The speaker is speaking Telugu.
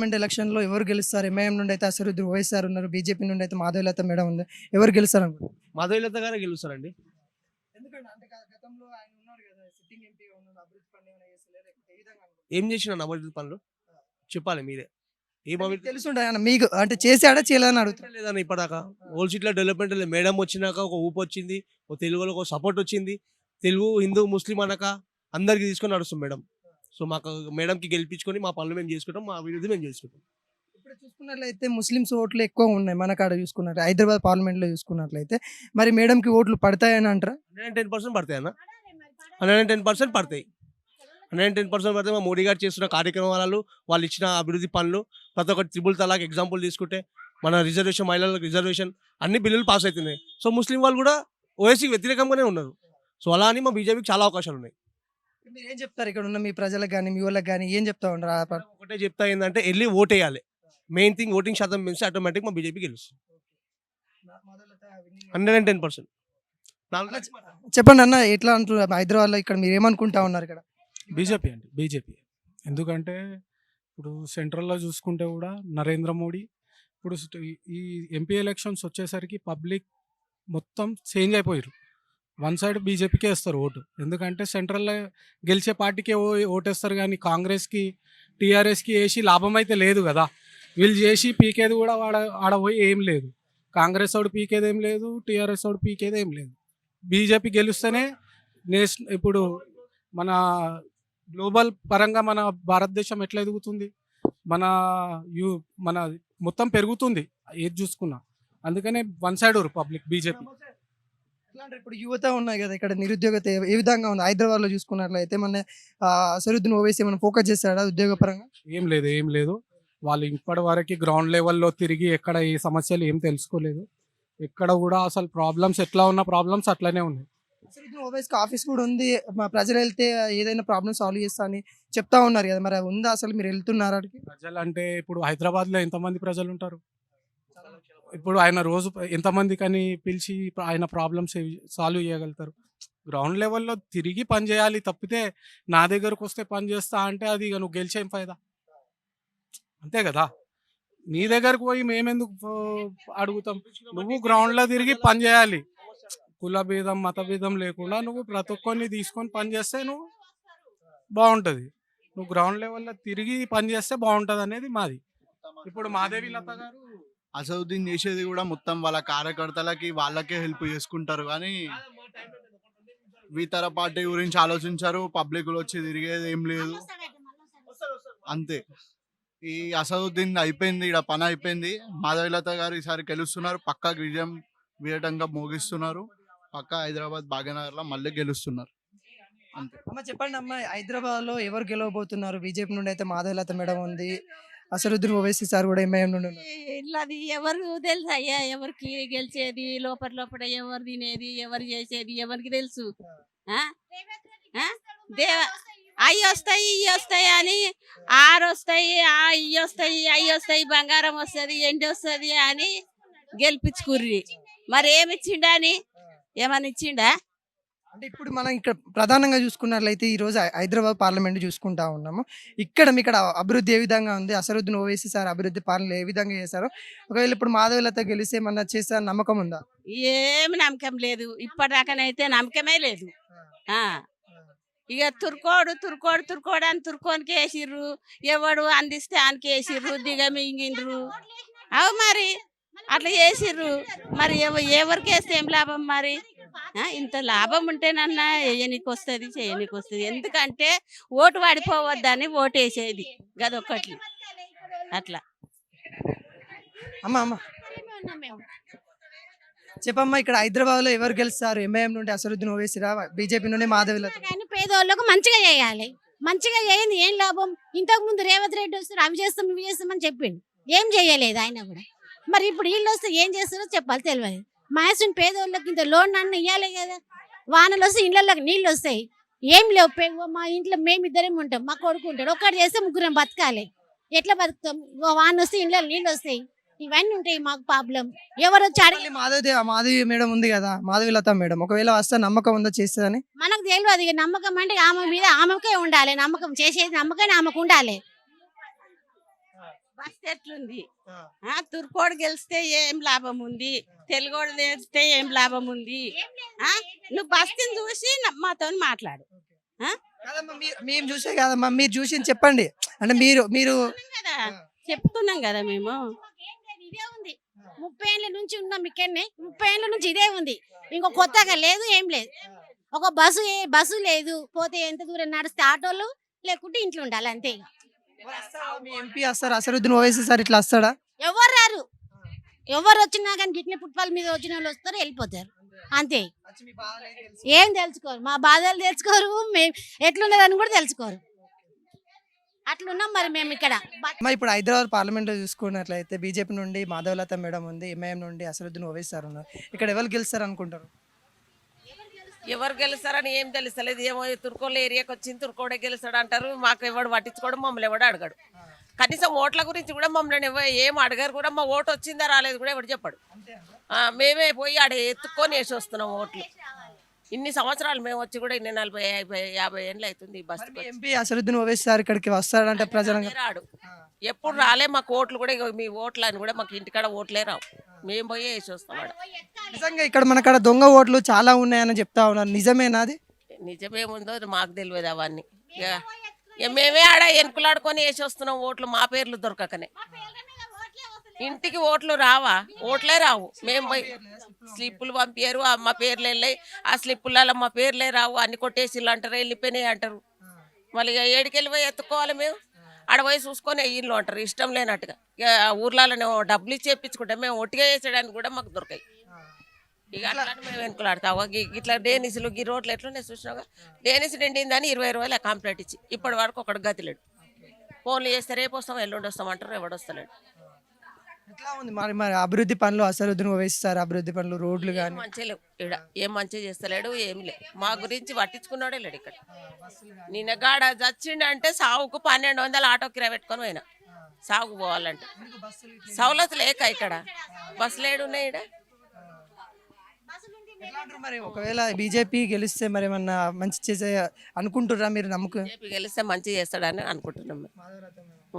పార్లమెంట్ ఎలక్షన్‌లో ఎవరు గెలుస్తారు? ఎంఐఎం నుండి అయితే అసదుద్దీన్ ఓవైసీ సార్ ఉన్నారు. బీజేపీ నుండి అయితే మాధవీలత మేడం ఉంది. ఎవరు గెలుస్తారు అనుకుంటున్నారు? మాధవీలత గారే గెలుస్తారండి. ఎందుకంటే అంటే గతంలో ఆయన ఉన్నారు కదా! సిట్టింగ్ ఎంపీగా ఉన్నారు. అభివృద్ధి పనులు ఏమైనా చేస్తలేరా? లేకపోతే ఏ విధంగా అనుకుంటున్నారు? ఏం చేసినా అభివృద్ధి పనులు చెప్పాలి మీరే. ఏం మీకు అభివృద్ధి తెలుసుంటాయి అన్న మీకు అంటే చేసాడా చేయలేదని అడుగుతున్నా. లేదన్న ఇప్పటిదాకా ఓల్డ్ సిటీలో డెవలప్మెంట్ లేదు. మేడం వచ్చినాక ఒక ఊపు వచ్చింది, ఒక తెలుగు వాళ్ళకి ఒక సపోర్ట్ వచ్చింది. తెలుగు హిందూ ముస్లిం అనక అందరికి తీసుకొని నడుస్తుంది మేడం. సో మాకు మేడంకి గెలిపించుకొని మా పనులు మేము చేసుకుంటాం, మా అభివృద్ధి మేము చేసుకుంటాం. ఇప్పుడు చూసుకున్నట్లయితే ముస్లిమ్స్ ఓట్లు ఎక్కువ ఉన్నాయి మన కాడ చూసుకున్నట్టు హైదరాబాద్ పార్లమెంట్లో చూసుకున్నట్లయితే మరి మేడంకి ఓట్లు పడతాయని అంటారా? 110% పడతాయి అన్న, 110% పడతాయి. 110% పడితే మా మోడీ గారు చేస్తున్న కార్యక్రమాలు, వాళ్ళు ఇచ్చిన అభివృద్ధి పనులు, ప్రతి ఒక్కటి త్రిబుల్ తలాక్ ఎగ్జాంపుల్ తీసుకుంటే మన రిజర్వేషన్, మహిళలకు రిజర్వేషన్, అన్ని బిల్లులు పాస్ అవుతున్నాయి. సో ముస్లిం వాళ్ళు కూడా ఓవైసీకి వ్యతిరేకంగానే ఉన్నారు. సో అలా అని మా బీజేపీకి చాలా అవకాశాలు ఉన్నాయి. మీరు ఏం చెప్తారు ఇక్కడ ఉన్న మీ ప్రజలకు కానీ మీ వాళ్ళకి కానీ ఏం చెప్తా ఉంటారు? ఒకటే చెప్తా ఏంటంటే వెళ్ళి ఓటేయాలి. మెయిన్ థింగ్ ఓటింగ్ శాతం పెంచితే ఆటోమేటిక్ మా బీజేపీ గెలుస్తుంది 110%. చెప్పండి అన్న, ఎట్లా అంటున్నారు హైదరాబాద్లో? ఇక్కడ మీరు ఏమనుకుంటా ఉన్నారు ఇక్కడ? బీజేపీ అండి, బీజేపీ. ఎందుకంటే ఇప్పుడు సెంట్రల్లో చూసుకుంటే కూడా నరేంద్ర మోడీ ఇప్పుడు ఈ ఎంపీ ఎలక్షన్స్ వచ్చేసరికి పబ్లిక్ మొత్తం చేంజ్ అయిపోయారు. వన్ సైడ్ బీజేపీకే వేస్తారు ఓటు. ఎందుకంటే సెంట్రల్లో గెలిచే పార్టీకే ఓటేస్తారు, కానీ కాంగ్రెస్కి టీఆర్ఎస్కి వేసి లాభం అయితే లేదు కదా. వీళ్ళు చేసి పీకేది కూడా ఆడ పోయి ఏం లేదు. కాంగ్రెస్ వాడు పీకేది ఏం లేదు, టీఆర్ఎస్ వాడు పీకేది ఏం లేదు. బీజేపీ గెలుస్తేనే ఇప్పుడు మన గ్లోబల్ పరంగా మన భారతదేశం ఎట్లా ఎదుగుతుంది, మన మన మొత్తం పెరుగుతుంది ఏది చూసుకున్నా. అందుకనే వన్ సైడ్ పబ్లిక్ బీజేపీ. ఇప్పుడు యువత ఉన్నాయి కదా ఇక్కడ, నిరుద్యోగత ఏ విధంగా ఉంది హైదరాబాద్లో చూసుకున్నట్లయితే? మన అసదుద్దీన్ ఓవైసీ ఏమైనా ఫోకస్ చేస్తాడా ఉద్యోగపరంగా? ఏం లేదు. వాళ్ళు ఇప్పటి వరకు గ్రౌండ్ లెవెల్లో తిరిగి ఎక్కడ ఈ సమస్యలు ఏం తెలుసుకోలేదు. ఎక్కడ కూడా అసలు ప్రాబ్లమ్స్ ఎట్లా ఉన్న ప్రాబ్లమ్స్ అట్లనే ఉన్నాయి. అసదుద్దీన్ ఓవైసీకి ఆఫీస్ కూడా ఉంది. మా ప్రజలు వెళ్తే ఏదైనా ప్రాబ్లమ్ సాల్వ్ చేస్తా అని చెప్తా ఉన్నారు కదా, మరి ఉందా? అసలు మీరు వెళ్తున్నారా? ప్రజలు అంటే ఇప్పుడు హైదరాబాద్లో ఎంతమంది ప్రజలు ఉంటారు? ఇప్పుడు ఆయన రోజు ఎంతమంది కానీ పిలిచి ఆయన ప్రాబ్లమ్స్ సాల్వ్ చేయగలుగుతారు? గ్రౌండ్ లెవెల్లో తిరిగి పని చేయాలి తప్పితే నా దగ్గరకు వస్తే పని చేస్తా అంటే అది ఇక నువ్వు గెలిచేం ఫైదా? అంతే కదా. నీ దగ్గరకు పోయి మేమెందుకు అడుగుతాం? నువ్వు గ్రౌండ్లో తిరిగి పని చేయాలి. కుల భేదం మత భేదం లేకుండా నువ్వు ప్రతి ఒక్కరిని తీసుకొని పని చేస్తే నువ్వు బాగుంటుంది. నువ్వు గ్రౌండ్ లెవెల్లో తిరిగి పని చేస్తే బాగుంటుంది అనేది మాది. ఇప్పుడు మాధవి లత గారు అసదుద్దీన్ చేసేది కూడా మొత్తం వాళ్ళ కార్యకర్తలకి వాళ్ళకే హెల్ప్ చేసుకుంటారు, కానీ ఇతర పార్టీ గురించి ఆలోచించారు. పబ్లిక్లో వచ్చి తిరిగేది ఏం లేదు, అంతే. ఈ అసదుద్దీన్ అయిపోయింది, ఇక్కడ పని అయిపోయింది. మాధవీలత గారు ఈసారి గెలుస్తున్నారు, పక్కా విజయం వేయటంగా మోగిస్తున్నారు. పక్కా హైదరాబాద్ భాగ్యనగర్లో మళ్ళీ గెలుస్తున్నారు, అంతే. అమ్మ చెప్పండి అమ్మ, హైదరాబాద్లో ఎవరు గెలవబోతున్నారు? బీజేపీ నుండి అయితే మాధవీలత మేడం ఉంది, అసదుద్దీన్ ఓవైసీ సార్ కూడా ఎంఐఎం నుండి ఉన్నారు. అది ఎవరు తెలుసు అయ్యా? ఎవరికి గెలిచేది లోపల ఎవరు తినేది, ఎవరు చేసేది ఎవరికి తెలుసు? అవి వస్తాయి ఇవి వస్తాయి అని, ఆరు వస్తాయి ఇవి వస్తాయి అవి వస్తాయి, బంగారం వస్తుంది ఎండి వస్తుంది అని గెలిపించుకుర్రి. మరి ఏమి ఇచ్చిండా అని? ఏమని ఇచ్చిండా? అంటే ఇప్పుడు మనం ఇక్కడ ప్రధానంగా చూసుకున్నట్లయితే ఈ రోజు హైదరాబాద్ పార్లమెంట్ చూసుకుంటా ఉన్నాము. ఇక్కడ అభివృద్ధి ఏ విధంగా ఉంది? అసదుద్దీన్ ఓవైసీ సార్ అభివృద్ధి పాలన ఏ విధంగా చేశారు? ఒకవేళ ఇప్పుడు మాధవీలత గెలిస్తే ఏమన్నా చేసే నమ్మకం ఉందా? ఏమి నమ్మకం లేదు, ఇప్పటిదాకానైతే నమ్మకమే లేదు. ఇక తురుకోడు అని తురుకోనికి వేసిర్రు, ఎవడు అందిస్తే ఆనికి వేసిర్రు, దిగమింగిండ్రు. అవు మరి అట్లా చేసిర్రు. మరి ఎవరికి వేస్తే ఏం లాభం? మరి ఇంత లాభం ఉంటేనన్నా వేయనికి వస్తుంది చేయనికి వస్తుంది. ఎందుకంటే ఓటు వాడిపోవద్దని ఓటు వేసేది గదొక్కటి అట్లా. అమ్మ చెప్పమ్మా, ఇక్కడ హైదరాబాద్లో ఎవరు గెలుస్తారు? ఎంఐఎం నుండి అసదుద్దీన్ ఓవైసీ రా, బీజేపీ నుండి మాధవీలత. పేదోళ్ళకు మంచిగా చేయాలి. మంచిగా చేయండి, ఏం లాభం? ఇంతకు ముందు రేవంత్ రెడ్డి వస్తారు, అవి చేస్తాం ఇవి చేస్తామని చెప్పిండు, ఏం చేయలేదు ఆయన కూడా. మరి ఇప్పుడు వీళ్ళు వస్తే ఏం చేస్తారో చెప్పాలి, తెలియదు. మాసిన పేదోళ్ళకి ఇంత లోన్ అన్న ఇవ్వాలి కదా. వానలు వస్తే ఇళ్ళకి నీళ్ళు వస్తాయి, ఏం లేవు. మా ఇంట్లో మేమిద్దరేం ఉంటాం, మా కొడుకు ఉంటాడు, ఒక్కటి చేస్తే ముగ్గురం బతకాలి. ఎట్లా బతుకుతాం? వాన వస్తే ఇళ్ళ నీళ్ళు వస్తాయి, ఇవన్నీ ఉంటాయి మాకు ప్రాబ్లం. ఎవరు వచ్చి మాధవి మేడం ఉంది కదా, మాధవీలత మేడం, ఒకవేళ వస్తే నమ్మకం ఉందా చేస్తుందని? మనకు తెలియదు. ఇక నమ్మకం అంటే ఆమె మీద ఆమెకే ఉండాలి నమ్మకం, చేసేది నమ్మకం ఆమెకు ఉండాలి. బస్ ఎట్లుంది తుర్కోడు గెలిస్తే ఏం లాభం ఉంది, తెలుగోడు గెలిస్తే ఏం లాభం ఉంది? నువ్వు బస్తిని చూసి మాతో మాట్లాడు. కాదమ్మా, మేము చూసే కాదమ్మా, మీరు చూసి చెప్పండి. అంటే మీరు మీరు కదా చెప్తున్నాం కదా మేము. ఇదే ఉంది 30 ఏళ్ళ నుంచి ఉన్నాం ఇక్కడనే, 30 ఏళ్ళ నుంచి ఇదే ఉంది. ఇంకో కొత్తగా లేదు, ఏం లేదు. ఒక బస్సు లేదు, పోతే ఎంత దూరం నడిస్తే ఆటోలు, లేకుంటే ఇంట్లో ఉండాలి అంతే. ఇక మీ ఎంపీ వస్తారు అసరుద్దీన్ ఓవైసీ సార్ ఇట్లా వస్తాడా? ఎవరు రారు, ఎవరు వచ్చినా కానీ గిట్నే ఫుట్బాల్ మీద వచ్చిన వాళ్ళు వస్తారు, వెళ్ళిపోతారు అంతే. ఏం తెలుసుకోరు, మా బాధలు తెలుసుకోరు, మేము ఎట్లున్నదని కూడా తెలుసుకోరు. అట్లున్నాం మరి మేము ఇక్కడ. అమ్మా, ఇప్పుడు హైదరాబాద్ పార్లమెంట్ లో చూసుకున్నట్లయితే బీజేపీ నుండి మాధవలత మేడం ఉంది, ఎంఐఎం నుండి అసరుద్దీన్ ఓవైసీ సార్ ఉన్నారు. ఇక్కడ ఎవరు గెలుస్తారు అనుకుంటారు? ఎవరు గెలుస్తారని ఏం తెలుస్తలేదు. ఏమో తుర్కోళ్ళ ఏరియాకి వచ్చింది, తుర్కోడే గెలుస్తాడు అంటారు. మాకు ఎవడు పట్టించుకోవడం, మమ్మల్ని ఎవడు అడగడు. కనీసం ఓట్ల గురించి కూడా మమ్మల్ని ఏం అడగారు కూడా. మా ఓటు వచ్చిందా రాలేదు కూడా ఎవడు చెప్పాడు. మేమే పోయి ఆడ ఎత్తుక్కొని వేసి వస్తున్నాం ఓట్లు. ఇన్ని సంవత్సరాలు మేము వచ్చి కూడా ఇన్ని 40-50 ఏళ్ళు అవుతుంది ఈ bus. MP Azharuddin Owaisi sir ఇక్కడికి వస్తాడంటే ప్రజలంగా రాడు, ఎప్పుడు రాలే. మాకు ఓట్లు కూడా ఇగో మీ ఓట్లు అని కూడా మాకు ఇంటికాడ ఓట్లే రావు. మేము పోయి వేసి వస్తాం ఆడ. నిజంగా ఇక్కడ మనకాడ దొంగ ఓట్లు చాలా ఉన్నాయని చెప్తా ఉన్నారు, నిజమేనా అది? నిజమేముందో మాకు తెలియదు అవన్నీ. ఇక మేమే ఆడ ఎన్కులాడుకొని వేసి వస్తున్నాం ఓట్లు, మా పేర్లు దొరకకనే. ఇంటికి ఓట్లు రావా? ఓట్లే రావు. మేము పోయి స్లిప్పులు పంపారు, మా పేర్లు వెళ్ళాయి. ఆ స్లిప్పులలో మా పేర్లే రావు. అన్ని కొట్టేసిళ్ళు అంటారు, వెళ్ళిపోయినాయి అంటారు. మళ్ళీ ఇక ఏడికెళ్ళి పోయి ఎత్తుకోవాలి మేము. ఆడ పోయి చూసుకొని ఇల్లు అంటారు ఇష్టం లేనట్టుగా. ఇక ఊర్లలో డబ్బులు ఇచ్చి చేయించుకుంటాం. మేము ఒట్టిగా వేసేయడానికి కూడా మాకు దొరకాయి. ఇక అట్లా మేము వెనుకలాడతావు. ఇట్లా డేనిసులు ఈ రోడ్లు ఎట్లున్నాయి చూసినావుగా. డేనిస్ నిండిందని 20 రూపాయలు కంప్లైంట్ ఇచ్చి ఇప్పటి వరకు ఒకటి గతిలేడు. ఫోన్లు చేస్తే రేపు వస్తాం ఎల్లుండి వస్తాం అంటారు, ఎవడొస్తలేడు. ఎట్లా ఉంది మరి మరి అభివృద్ధి పనులు అసరుద్దీన్ ఓవైసీ సార్ అభివృద్ధి పనులు, రోడ్లు కానీ? మంచిగా లేవు ఇక్కడ, ఏం మంచిగా చేస్తలేడు, ఏం లేదు. మా గురించి పట్టించుకున్నాడే లేడు ఇక్కడ. నిన్న గాడ చచ్చిండంటే సాగుకు 1200 ఆటో కిరా పెట్టుకొని పోయినా సాగు పోవాలంటే. సవలతు లేక ఇక్కడ బస్సు లేడున్నాయి ఇక్కడ. మరి ఒకవేళ బీజేపీ గెలిస్తే మరి ఏమన్నా మంచి చేసే అనుకుంటుర్రా మీరు? నమ్మకం గెలిస్తే మంచిగా చేస్తాడని అనుకుంటున్నాం.